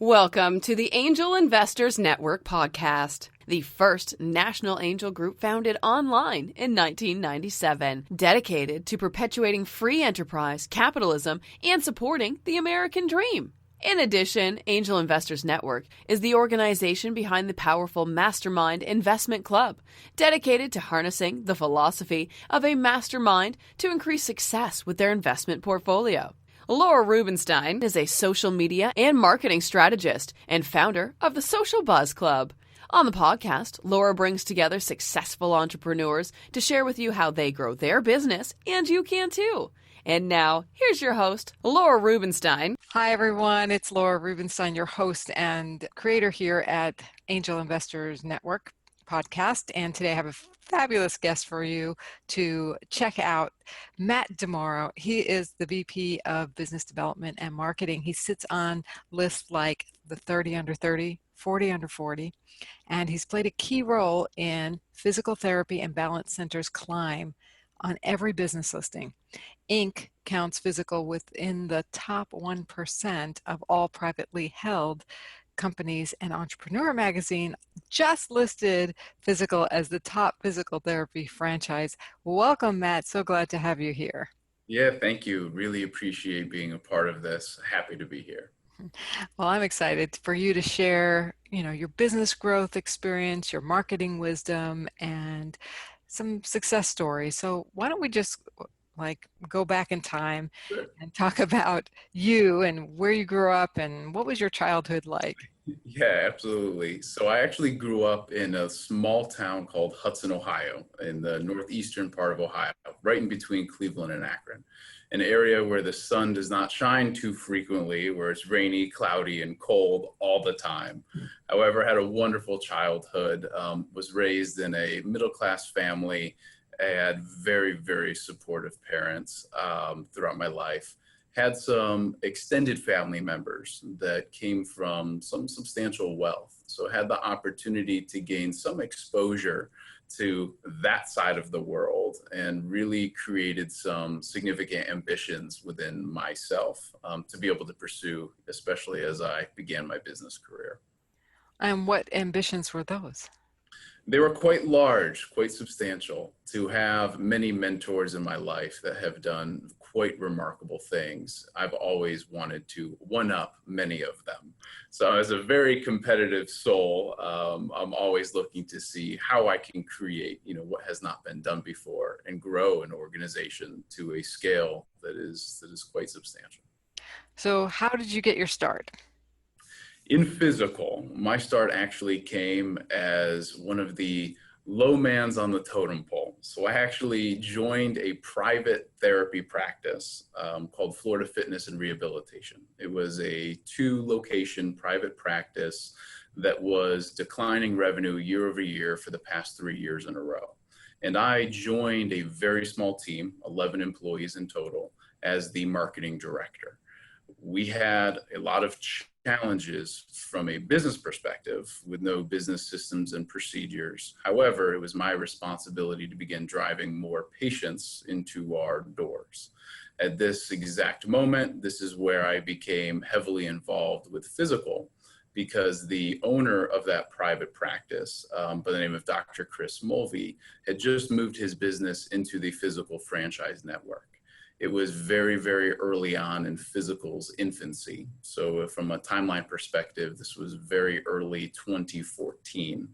Welcome to the Angel Investors Network podcast, the first national angel group founded online in 1997, dedicated to perpetuating free enterprise, capitalism, and supporting the American dream. In addition, Angel Investors Network is the organization behind the powerful Mastermind Investment Club, dedicated to harnessing the philosophy of a mastermind to increase success with their investment portfolio. Laura Rubenstein is a social media and marketing strategist and founder of the Social Buzz Club. On the podcast, Laura brings together successful entrepreneurs to share with you how they grow their business, and you can too. And now, here's your host, Laura Rubenstein. Hi, everyone. It's Laura Rubenstein, your host and creator here at Angel Investors Network podcast. And today I have a fabulous guest for you to check out, Matt DiMauro. He is the VP of Business Development and Marketing. He sits on lists like the 30 under 30, 40 under 40, and he's played a key role in Physical Therapy and Balance Center's climb on every business listing. Inc. counts Fyzical within the top 1% of all privately held companies, and Entrepreneur Magazine just listed Fyzical as the top physical therapy franchise. Welcome, Matt. So glad to have you here. Yeah, thank you. Really appreciate being a part of this. Happy to be here. Well, I'm excited for you to share, your business growth experience, your marketing wisdom, and some success stories. So why don't we just go back in time and talk about you and where you grew up and what was your childhood like? Yeah, absolutely. So I actually grew up in a small town called Hudson, Ohio, in the northeastern part of Ohio, right in between Cleveland and Akron, an area where the sun does not shine too frequently, where it's rainy, cloudy, and cold all the time. However, had a wonderful childhood, was raised in a middle-class family. I had very, very supportive parents throughout my life. Had some extended family members that came from some substantial wealth. So had the opportunity to gain some exposure to that side of the world and really created some significant ambitions within myself to be able to pursue, especially as I began my business career. And what ambitions were those? They were quite large, quite substantial. To have many mentors in my life that have done quite remarkable things, I've always wanted to one-up many of them. So as a very competitive soul, I'm always looking to see how I can create, what has not been done before and grow an organization to a scale that is quite substantial. So how did you get your start? In Fyzical, my start actually came as one of the low mans on the totem pole. So I actually joined a private therapy practice called Florida Fitness and Rehabilitation. It was a 2-location private practice that was declining revenue year over year for the past 3 years in a row. And I joined a very small team, 11 employees in total, as the marketing director. We had a lot of challenges from a business perspective with no business systems and procedures. However, it was my responsibility to begin driving more patients into our doors. At this exact moment, this is where I became heavily involved with Fyzical, because the owner of that private practice, by the name of Dr. Chris Mulvey, had just moved his business into the Fyzical franchise network. It was very, very early on in Fyzical's infancy. So from a timeline perspective, this was very early 2014.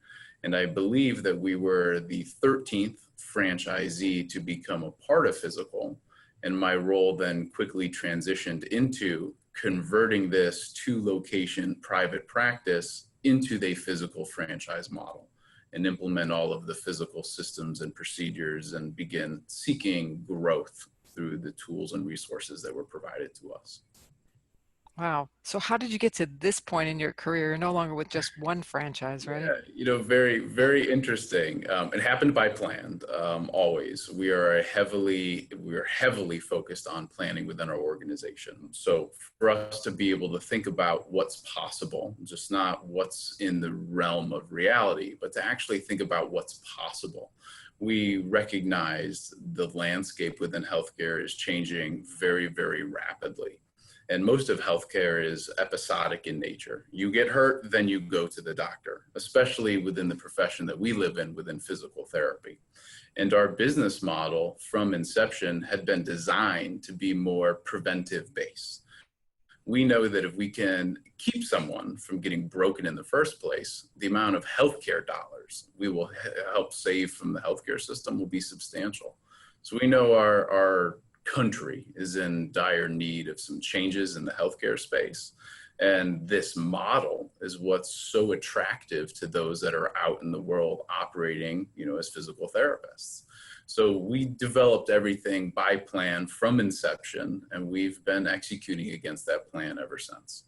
And I believe that we were the 13th franchisee to become a part of Fyzical. And my role then quickly transitioned into converting this 2-location private practice into the Fyzical franchise model and implement all of the Fyzical systems and procedures and begin seeking growth through the tools and resources that were provided to us. Wow. So how did you get to this point in your career? You're no longer with just one franchise, right? Yeah, very, very interesting. It happened by plan, always. We are heavily focused on planning within our organization. So for us to be able to think about what's possible, just not what's in the realm of reality, but to actually think about what's possible. We recognize the landscape within healthcare is changing very, very rapidly. And most of healthcare is episodic in nature. You get hurt, then you go to the doctor, especially within the profession that we live in within physical therapy. And our business model from inception had been designed to be more preventive based. We know that if we can keep someone from getting broken in the first place, the amount of healthcare dollars we will help save from the healthcare system will be substantial. So we know our country is in dire need of some changes in the healthcare space. And this model is what's so attractive to those that are out in the world operating, as physical therapists. So we developed everything by plan from inception, and we've been executing against that plan ever since.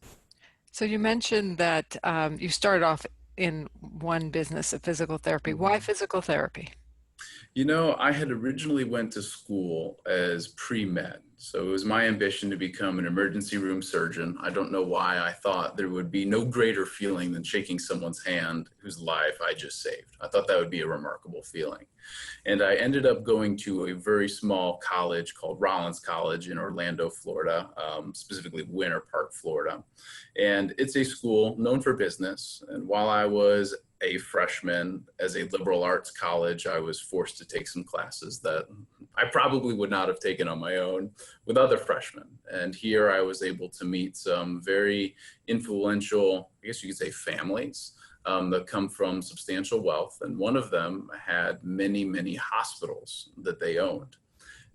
So you mentioned that you started off in one business of physical therapy. Why physical therapy? I had originally went to school as pre-med. So it was my ambition to become an emergency room surgeon. I don't know why I thought there would be no greater feeling than shaking someone's hand whose life I just saved. I thought that would be a remarkable feeling. And I ended up going to a very small college called Rollins College in Orlando, Florida, specifically Winter Park, Florida. And it's a school known for business. And while I was a freshman as a liberal arts college, I was forced to take some classes that I probably would not have taken on my own with other freshmen. And here I was able to meet some very influential, I guess you could say, families that come from substantial wealth. And one of them had many, many hospitals that they owned.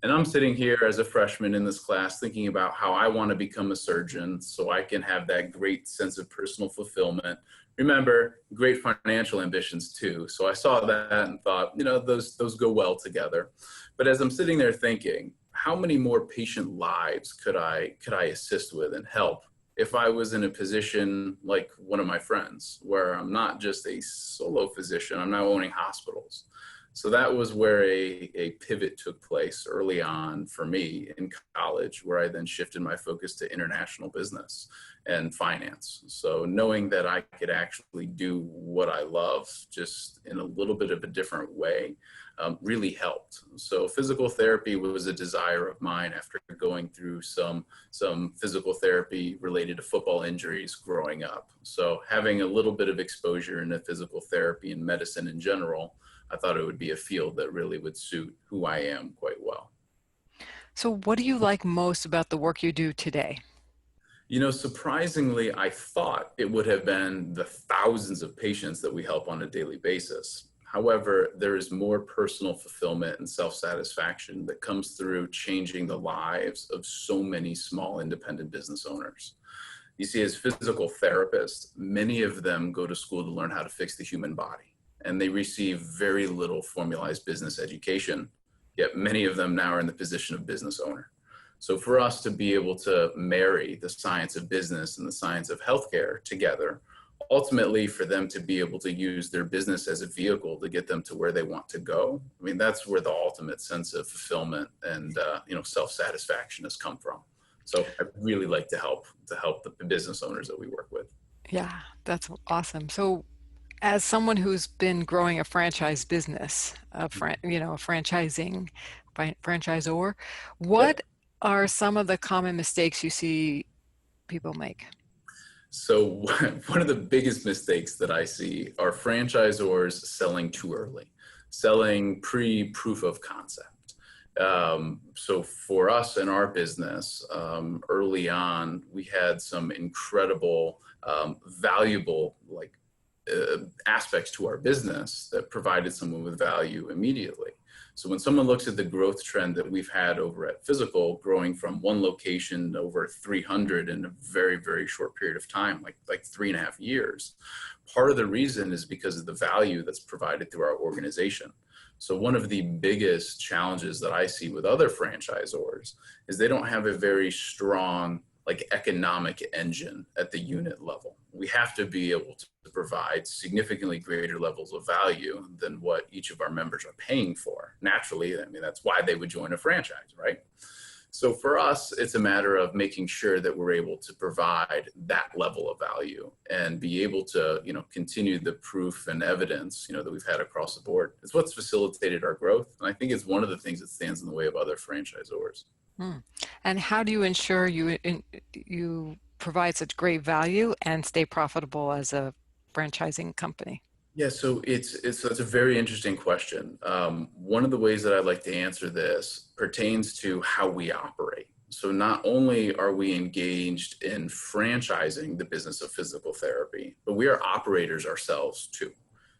And I'm sitting here as a freshman in this class thinking about how I want to become a surgeon so I can have that great sense of personal fulfillment. Remember, great financial ambitions too. So I saw that and thought, those go well together. But as I'm sitting there thinking, how many more patient lives could I assist with and help if I was in a position like one of my friends, where I'm not just a solo physician, I'm now owning hospitals. So that was where a pivot took place early on for me in college, where I then shifted my focus to international business and finance. So knowing that I could actually do what I love just in a little bit of a different way really helped. So physical therapy was a desire of mine after going through some physical therapy related to football injuries growing up. So having a little bit of exposure into physical therapy and medicine in general, I thought it would be a field that really would suit who I am quite well. So what do you like most about the work you do today? Surprisingly, I thought it would have been the thousands of patients that we help on a daily basis. However, there is more personal fulfillment and self-satisfaction that comes through changing the lives of so many small independent business owners. You see, as physical therapists, many of them go to school to learn how to fix the human body, and they receive very little formalized business education, yet many of them now are in the position of business owner. So for us to be able to marry the science of business and the science of healthcare together, ultimately for them to be able to use their business as a vehicle to get them to where they want to go, that's where the ultimate sense of fulfillment and self-satisfaction has come from. So I really like to help the business owners that we work with. Yeah, that's awesome. So as someone who's been growing a franchise business, a franchisor, what are some of the common mistakes you see people make? So one of the biggest mistakes that I see are franchisors selling too early, selling pre-proof of concept. So for us in our business, early on, we had some incredible, valuable aspects to our business that provided someone with value immediately. So when someone looks at the growth trend that we've had over at Fyzical, growing from one location to over 300 in a very, very short period of time, like 3.5 years, part of the reason is because of the value that's provided through our organization. So one of the biggest challenges that I see with other franchisors is they don't have a very strong economic engine at the unit level. We have to be able to provide significantly greater levels of value than what each of our members are paying for. Naturally, that's why they would join a franchise, right? So for us, it's a matter of making sure that we're able to provide that level of value and be able to, continue the proof and evidence, that we've had across the board. It's what's facilitated our growth. And I think it's one of the things that stands in the way of other franchisors. And how do you ensure you provide such great value and stay profitable as a franchising company? Yeah, so it's a very interesting question. One of the ways that I'd like to answer this pertains to how we operate. So not only are we engaged in franchising the business of physical therapy, but we are operators ourselves too.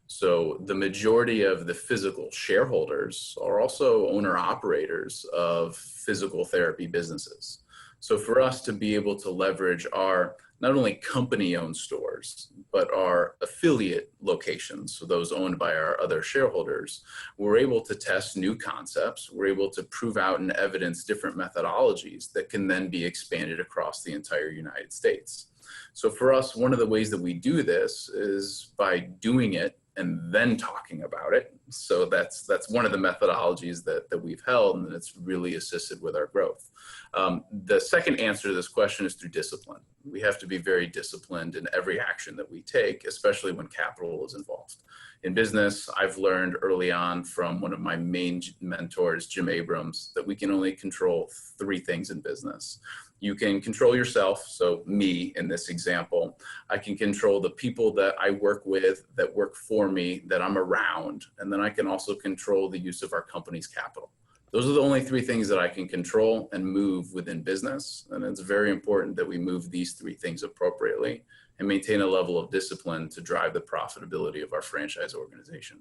So the majority of the physical shareholders are also owner-operators of physical therapy businesses. So for us to be able to leverage our not only company-owned stores, but our affiliate locations, so those owned by our other shareholders, we're able to test new concepts. We're able to prove out and evidence different methodologies that can then be expanded across the entire United States. So for us, one of the ways that we do this is by doing it and then talking about it. So that's one of the methodologies that we've held, and it's really assisted with our growth. The second answer to this question is through discipline. We have to be very disciplined in every action that we take, especially when capital is involved. In business, I've learned early on from one of my main mentors, Jim Abrams, that we can only control 3 things in business. You can control yourself, so me in this example. I can control the people that I work with, that work for me, that I'm around, and then I can also control the use of our company's capital. Those are the only 3 things that I can control and move within business, and it's very important that we move these 3 things appropriately and maintain a level of discipline to drive the profitability of our franchise organization.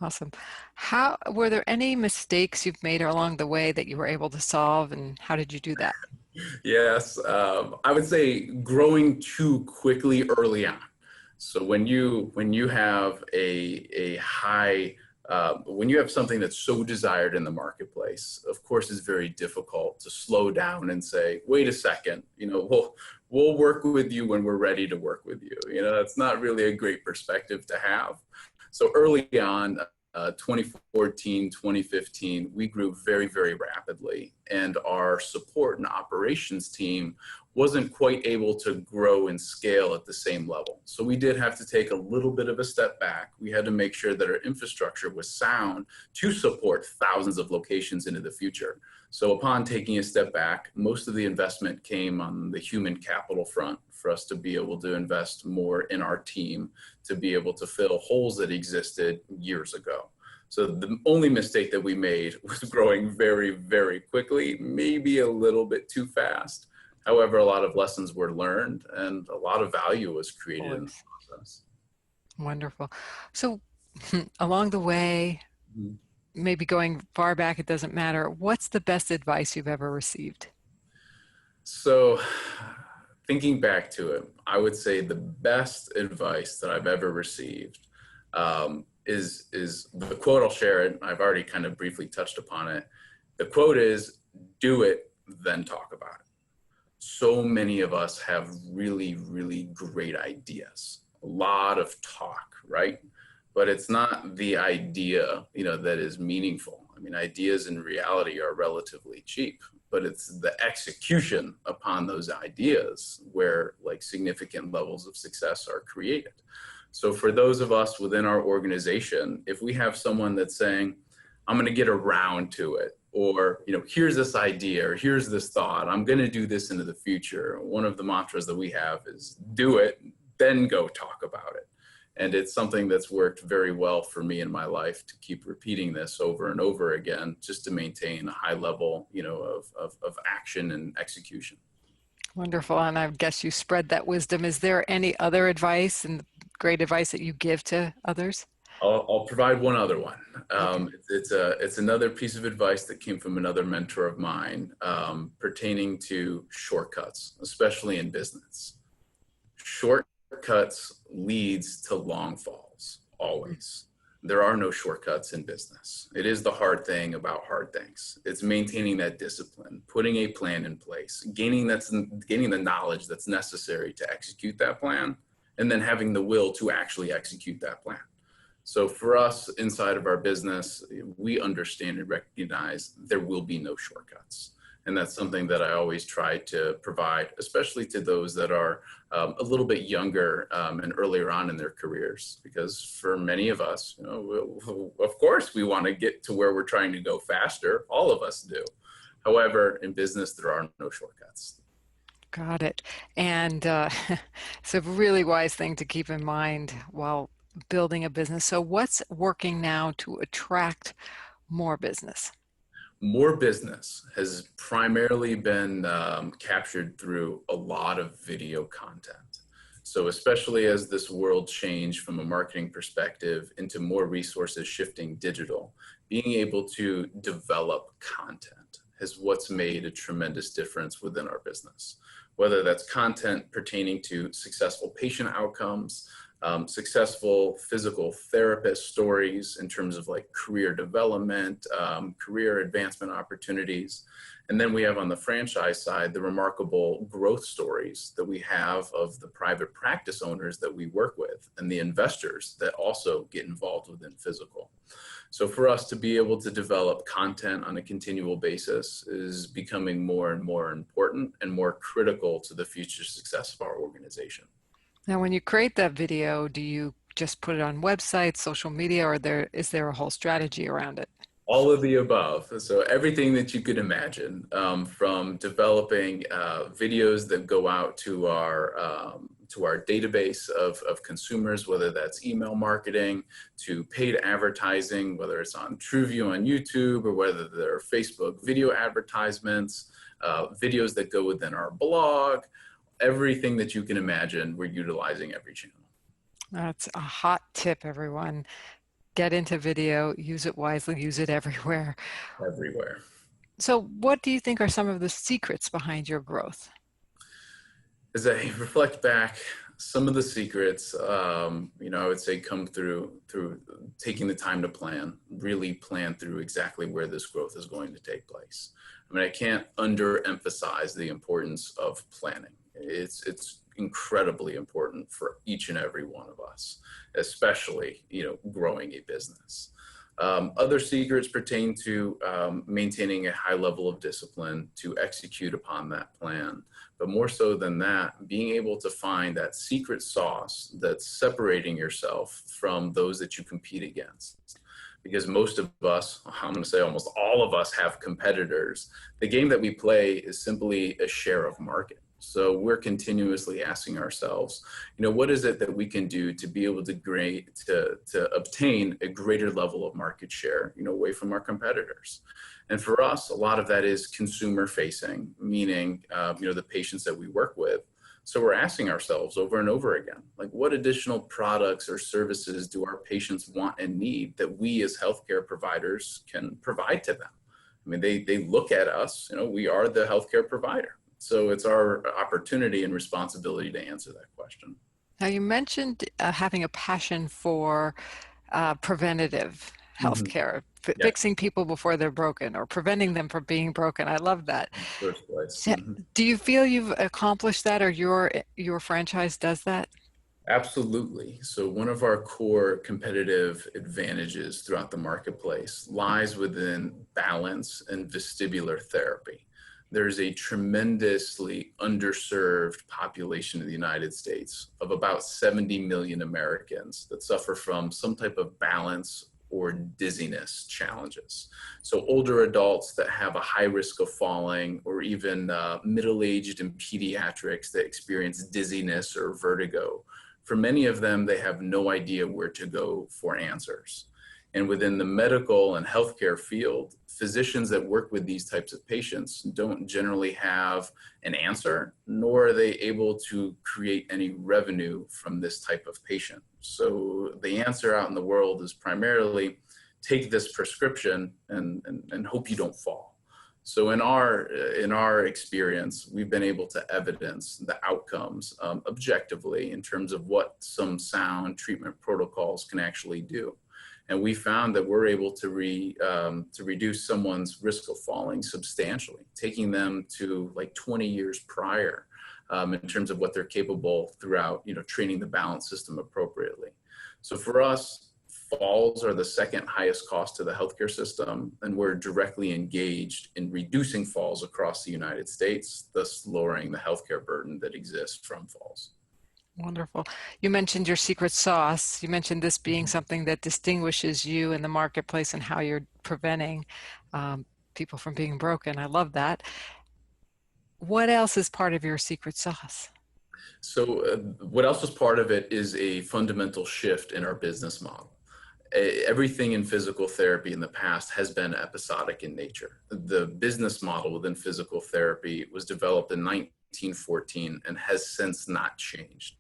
Awesome. Were there any mistakes you've made along the way that you were able to solve, and how did you do that? Yes, I would say growing too quickly early on. So when you have a high, when you have something that's so desired in the marketplace, of course, it's very difficult to slow down and say, wait a second, we'll work with you when we're ready to work with you. That's not really a great perspective to have. So early on, 2014, 2015, we grew very, very rapidly, and our support and operations team wasn't quite able to grow and scale at the same level. So we did have to take a little bit of a step back. We had to make sure that our infrastructure was sound to support thousands of locations into the future. So upon taking a step back, most of the investment came on the human capital front for us to be able to invest more in our team to be able to fill holes that existed years ago. So the only mistake that we made was growing very, very quickly, maybe a little bit too fast. However, a lot of lessons were learned and a lot of value was created in the process. Wonderful. So along the way, maybe going far back, it doesn't matter. What's the best advice you've ever received? So thinking back to it, I would say the best advice that I've ever received is the quote. I'll share it. I've already kind of briefly touched upon it. The quote is, do it, then talk about it. So many of us have really, really great ideas, a lot of talk, right? But it's not the idea, that is meaningful. I mean, ideas in reality are relatively cheap, but it's the execution upon those ideas where significant levels of success are created. So for those of us within our organization, if we have someone that's saying, I'm going to get around to it, or, here's this idea, or here's this thought, I'm going to do this into the future. One of the mantras that we have is do it, then go talk about it. And it's something that's worked very well for me in my life to keep repeating this over and over again, just to maintain a high level, of action and execution. Wonderful. And I guess you spread that wisdom. Is there any other advice and great advice that you give to others? I'll provide one other one. It's another piece of advice that came from another mentor of mine, pertaining to shortcuts, especially in business. Shortcuts leads to long falls, always. There are no shortcuts in business. It is the hard thing about hard things. It's maintaining that discipline, putting a plan in place, gaining the knowledge that's necessary to execute that plan, and then having the will to actually execute that plan. So for us inside of our business, we understand and recognize there will be no shortcuts. And that's something that I always try to provide, especially to those that are a little bit younger and earlier on in their careers. Because for many of us, of course, we want to get to where we're trying to go faster. All of us do. However, in business, there are no shortcuts. Got it. And it's a really wise thing to keep in mind while building a business. So what's working now to attract more business? More business has primarily been captured through a lot of video content. So especially as this world changed from a marketing perspective into more resources shifting digital, being able to develop content is what's made a tremendous difference within our business. Whether that's content pertaining to successful patient outcomes, successful physical therapist stories in terms of like career development, career advancement opportunities. And then we have on the franchise side, the remarkable growth stories that we have of the private practice owners that we work with and the investors that also get involved within Fyzical. So for us to be able to develop content on a continual basis is becoming more and more important and more critical to the future success of our organization. Now, when you create that video, do you just put it on websites, social media, or is there a whole strategy around it? All of the above. So everything that you could imagine, from developing videos that go out to our database of consumers, whether that's email marketing, to paid advertising, whether it's on TrueView on YouTube or whether they're Facebook video advertisements, videos that go within our blog. Everything that you can imagine, we're utilizing every channel. That's a hot tip, everyone. Get into video, use it wisely, use it everywhere. Everywhere. So what do you think are some of the secrets behind your growth? As I reflect back, some of the secrets, I would say come through taking the time to plan, really plan through exactly where this growth is going to take place. I mean, I can't underemphasize the importance of planning. It's incredibly important for each and every one of us, especially, growing a business. Other secrets pertain to maintaining a high level of discipline to execute upon that plan. But more so than that, being able to find that secret sauce that's separating yourself from those that you compete against. Because most of us, I'm going to say almost all of us, have competitors. The game that we play is simply a share of market. So we're continuously asking ourselves, what is it that we can do to be able to obtain a greater level of market share, away from our competitors? And for us, a lot of that is consumer facing, meaning, the patients that we work with. So we're asking ourselves over and over again, like, what additional products or services do our patients want and need that we as healthcare providers can provide to them? I mean, they look at us, we are the healthcare provider. So it's our opportunity and responsibility to answer that question. Now, you mentioned having a passion for preventative healthcare, fixing people before they're broken or preventing them from being broken. I love that. First place. So, do you feel you've accomplished that, or your franchise does that? Absolutely. So one of our core competitive advantages throughout the marketplace lies within balance and vestibular therapy. There's a tremendously underserved population in the United States of about 70 million Americans that suffer from some type of balance or dizziness challenges. So older adults that have a high risk of falling, or even middle-aged and pediatrics that experience dizziness or vertigo. For many of them, they have no idea where to go for answers. And within the medical and healthcare field, physicians that work with these types of patients don't generally have an answer, nor are they able to create any revenue from this type of patient. So the answer out in the world is primarily take this prescription and hope you don't fall. So in our experience, we've been able to evidence the outcomes objectively in terms of what some sound treatment protocols can actually do. And we found that we're able to reduce someone's risk of falling substantially, taking them to like 20 years prior in terms of what they're capable throughout, training the balance system appropriately. So for us, falls are the second highest cost to the healthcare system, and we're directly engaged in reducing falls across the United States, thus lowering the healthcare burden that exists from falls. Wonderful. You mentioned your secret sauce. You mentioned this being something that distinguishes you in the marketplace and how you're preventing people from being broken. I love that. What else is part of your secret sauce? So what else is part of it is a fundamental shift in our business model. Everything in physical therapy in the past has been episodic in nature. The business model within physical therapy was developed in 1914 and has since not changed.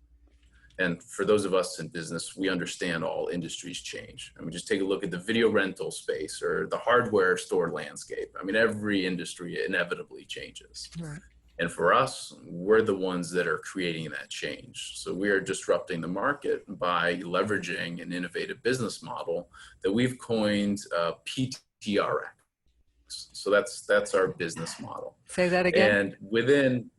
And for those of us in business, we understand all industries change. I mean, just take a look at the video rental space or the hardware store landscape. I mean, every industry inevitably changes. Right. And for us, we're the ones that are creating that change. So we are disrupting the market by leveraging an innovative business model that we've coined PTRX. So that's our business model. Say that again. And within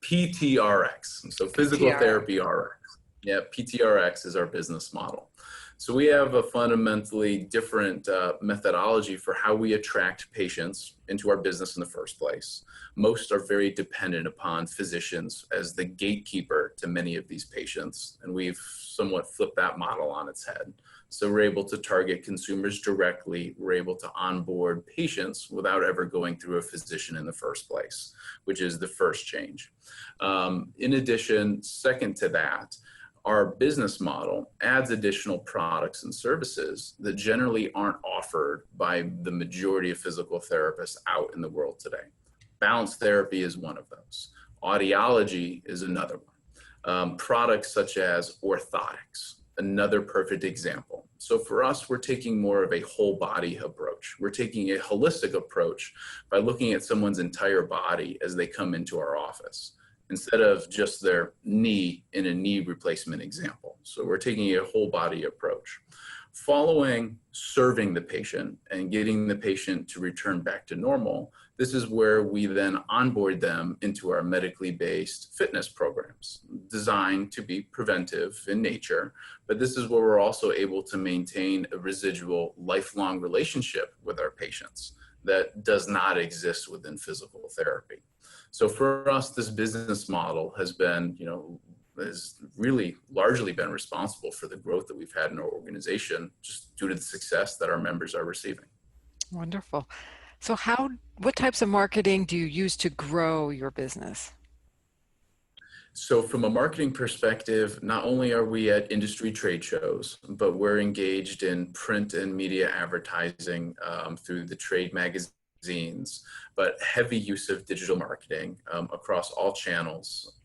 PTRX, so physical therapy RX. Yeah, PTRX is our business model. So we have a fundamentally different methodology for how we attract patients into our business in the first place. Most are very dependent upon physicians as the gatekeeper to many of these patients, and we've somewhat flipped that model on its head. So we're able to target consumers directly. We're able to onboard patients without ever going through a physician in the first place, which is the first change. In addition, second to that, our business model adds additional products and services that generally aren't offered by the majority of physical therapists out in the world today. Balance therapy is one of those. Audiology is another one. Products such as orthotics, another perfect example. So for us, we're taking more of a whole body approach. We're taking a holistic approach by looking at someone's entire body as they come into our office, instead of just their knee in a knee replacement example. So we're taking a whole body approach. Following serving the patient and getting the patient to return back to normal, this is where we then onboard them into our medically based fitness programs designed to be preventive in nature. But this is where we're also able to maintain a residual lifelong relationship with our patients that does not exist within physical therapy. So for us, this business model has been, has really largely been responsible for the growth that we've had in our organization, just due to the success that our members are receiving. Wonderful. So what types of marketing do you use to grow your business? So from a marketing perspective, not only are we at industry trade shows, but we're engaged in print and media advertising through the trade magazines, but heavy use of digital marketing across all channels.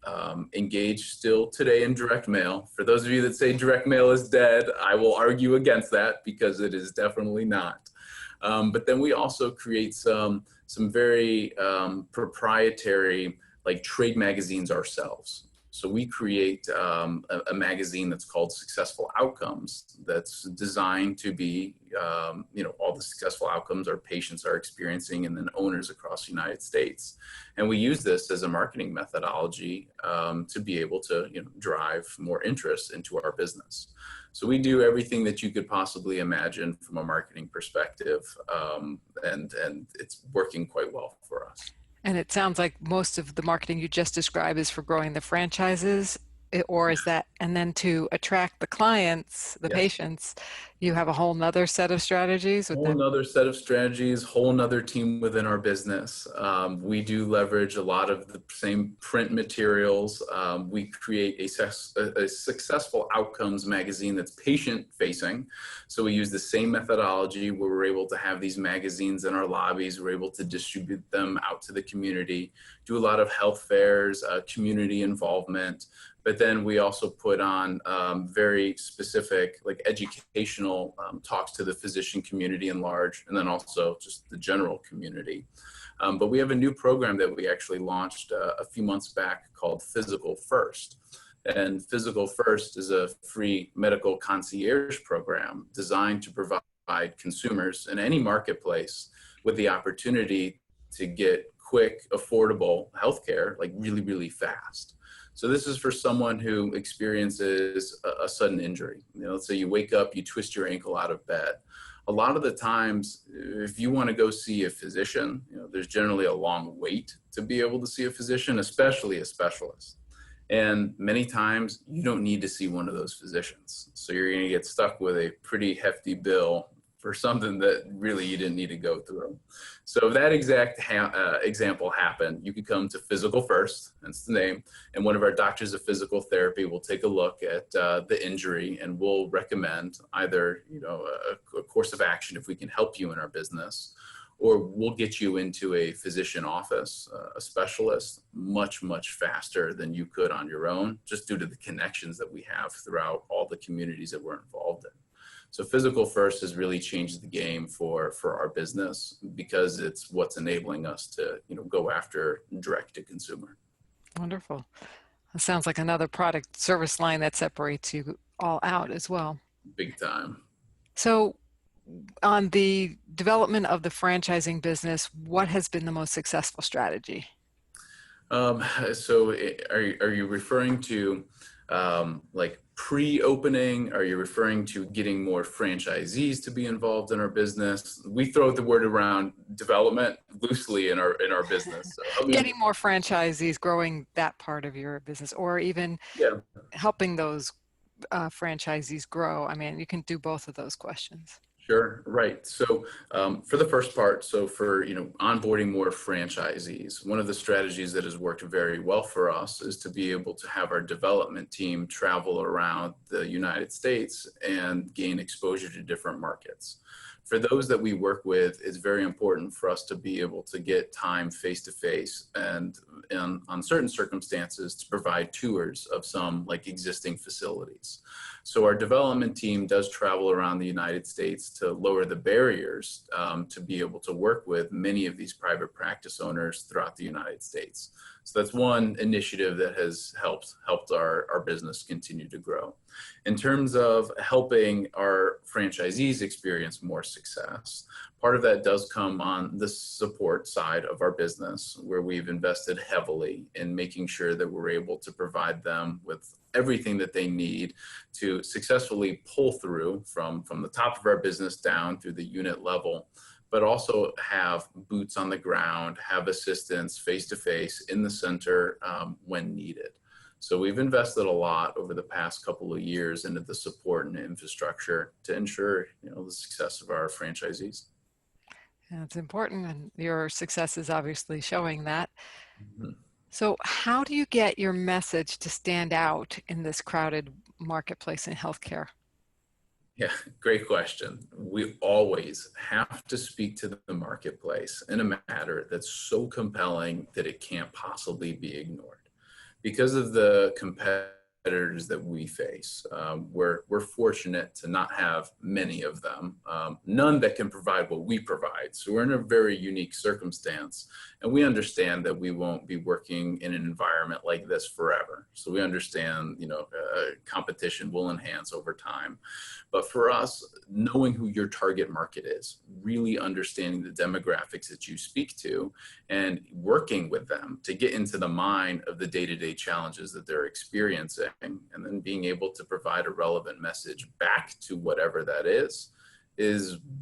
Engaged still today in direct mail. For those of you that say direct mail is dead, I will argue against that because it is definitely not. But then we also create some very proprietary trade magazines ourselves. So we create a magazine that's called Successful Outcomes that's designed to be, all the successful outcomes our patients are experiencing and then owners across the United States. And we use this as a marketing methodology to be able to drive more interest into our business. So we do everything that you could possibly imagine from a marketing perspective, and it's working quite well for us. And it sounds like most of the marketing you just described is for growing the franchises, or is that, and then to attract the clients, the patients, you have a whole nother set of strategies with them? Whole nother set of strategies, whole nother team within our business. We do leverage a lot of the same print materials. We create a successful outcomes magazine that's patient facing. So we use the same methodology where we're able to have these magazines in our lobbies. We're able to distribute them out to the community, do a lot of health fairs, community involvement. But then we also put on very specific, educational talks to the physician community in large, and then also just the general community. But we have a new program that we actually launched a few months back called Fyzical First. And Fyzical First is a free medical concierge program designed to provide consumers in any marketplace with the opportunity to get quick, affordable healthcare, really, really fast. So this is for someone who experiences a sudden injury. Let's say you wake up, you twist your ankle out of bed. A lot of the times, if you want to go see a physician, there's generally a long wait to be able to see a physician, especially a specialist. And many times you don't need to see one of those physicians. So you're going to get stuck with a pretty hefty bill for something that really you didn't need to go through. So if that exact example happened, you could come to Fyzical first, that's the name, and one of our doctors of physical therapy will take a look at the injury, and we'll recommend either a course of action if we can help you in our business, or we'll get you into a physician office, a specialist, much, much faster than you could on your own, just due to the connections that we have throughout all the communities that we're involved in. So Fyzical First has really changed the game for our business, because it's what's enabling us to go after direct to consumer. Wonderful. That sounds like another product service line that separates you all out as well. Big time. So on the development of the franchising business, what has been the most successful strategy? So are you referring to like pre-opening? Are you referring to getting more franchisees to be involved in our business? We throw the word around development loosely in our business. So, getting more franchisees, growing that part of your business, or even helping those franchisees grow. I mean, you can do both of those questions. Sure. Right. So for the first part, so for onboarding more franchisees, one of the strategies that has worked very well for us is to be able to have our development team travel around the United States and gain exposure to different markets. For those that we work with, it's very important for us to be able to get time face-to-face and on certain circumstances to provide tours of some like existing facilities. So our development team does travel around the United States to lower the barriers to be able to work with many of these private practice owners throughout the United States. So that's one initiative that has helped our business continue to grow. In terms of helping our franchisees experience more success, part of that does come on the support side of our business, where we've invested heavily in making sure that we're able to provide them with everything that they need to successfully pull through from the top of our business down through the unit level, but also have boots on the ground, have assistance face-to-face in the center when needed. So we've invested a lot over the past couple of years into the support and infrastructure to ensure the success of our franchisees. Yeah, it's important, and your success is obviously showing that. Mm-hmm. So how do you get your message to stand out in this crowded marketplace in healthcare? Yeah, great question. We always have to speak to the marketplace in a manner that's so compelling that it can't possibly be ignored. Because of the competitors that we face, we're fortunate to not have many of them, none that can provide what we provide. So we're in a very unique circumstance, and we understand that we won't be working in an environment like this forever. So we understand, competition will enhance over time. But for us, knowing who your target market is, really understanding the demographics that you speak to, and working with them to get into the mind of the day-to-day challenges that they're experiencing, and then being able to provide a relevant message back to whatever that is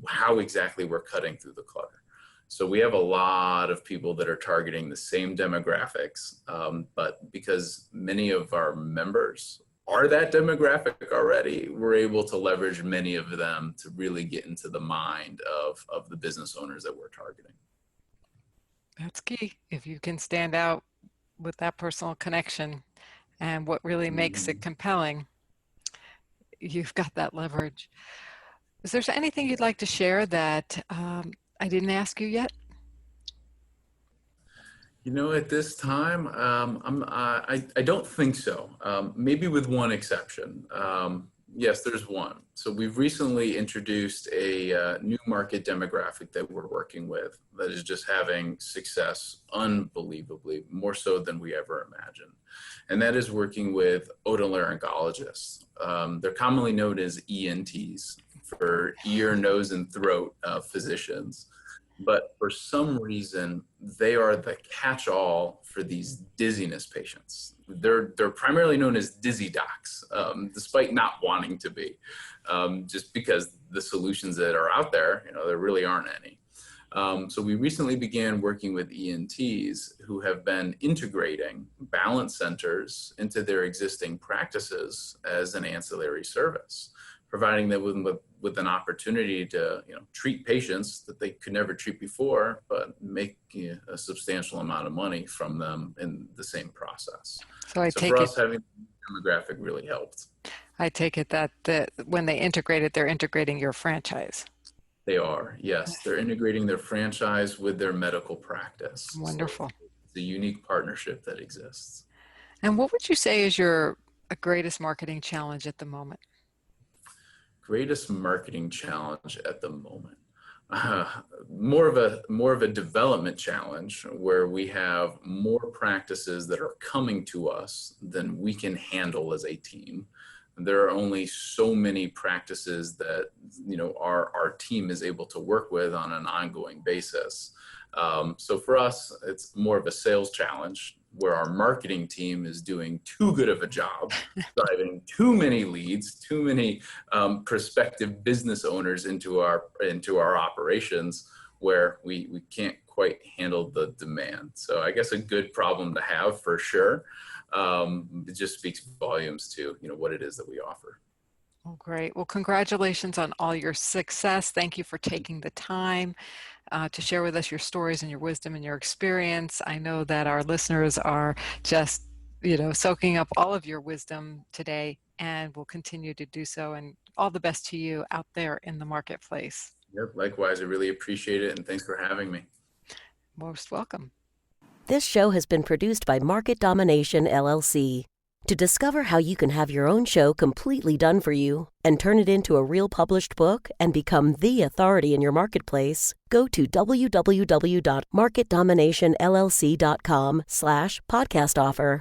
how exactly we're cutting through the clutter. So we have a lot of people that are targeting the same demographics, but because many of our members are that demographic already, we're able to leverage many of them to really get into the mind of the business owners that we're targeting. That's key. If you can stand out with that personal connection and what really makes it compelling, you've got that leverage. Is there anything you'd like to share that I didn't ask you yet? At this time, I don't think so. Maybe with one exception. Yes, there's one. So we've recently introduced a new market demographic that we're working with that is just having success unbelievably, more so than we ever imagined. And that is working with otolaryngologists. They're commonly known as ENTs, for ear, nose, and throat physicians. But for some reason, they are the catch-all for these dizziness patients. they're primarily known as dizzy docs, despite not wanting to be, just because the solutions that are out there, there really aren't any. So we recently began working with ENTs who have been integrating balance centers into their existing practices as an ancillary service, providing them with an opportunity to treat patients that they could never treat before, but make a substantial amount of money from them in the same process. So for us, having the demographic really helped. I take it that when they integrate it, they're integrating your franchise. They are, yes. They're integrating their franchise with their medical practice. Wonderful. So it's a unique partnership that exists. And what would you say is your greatest marketing challenge at the moment? Greatest marketing challenge at the moment. More of a development challenge, where we have more practices that are coming to us than we can handle as a team. There are only so many practices that our team is able to work with on an ongoing basis. So for us, it's more of a sales challenge, where our marketing team is doing too good of a job, driving too many leads, too many prospective business owners into our operations, where we can't quite handle the demand. So I guess a good problem to have for sure. It just speaks volumes to what it is that we offer. Oh, great. Well, congratulations on all your success. Thank you for taking the time to share with us your stories and your wisdom and your experience. I know that our listeners are just, soaking up all of your wisdom today, and will continue to do so. And all the best to you out there in the marketplace. Yep, likewise. I really appreciate it, and thanks for having me. Most welcome. This show has been produced by Market Domination, LLC. To discover how you can have your own show completely done for you and turn it into a real published book and become the authority in your marketplace, go to www.marketdominationllc.com/podcast offer.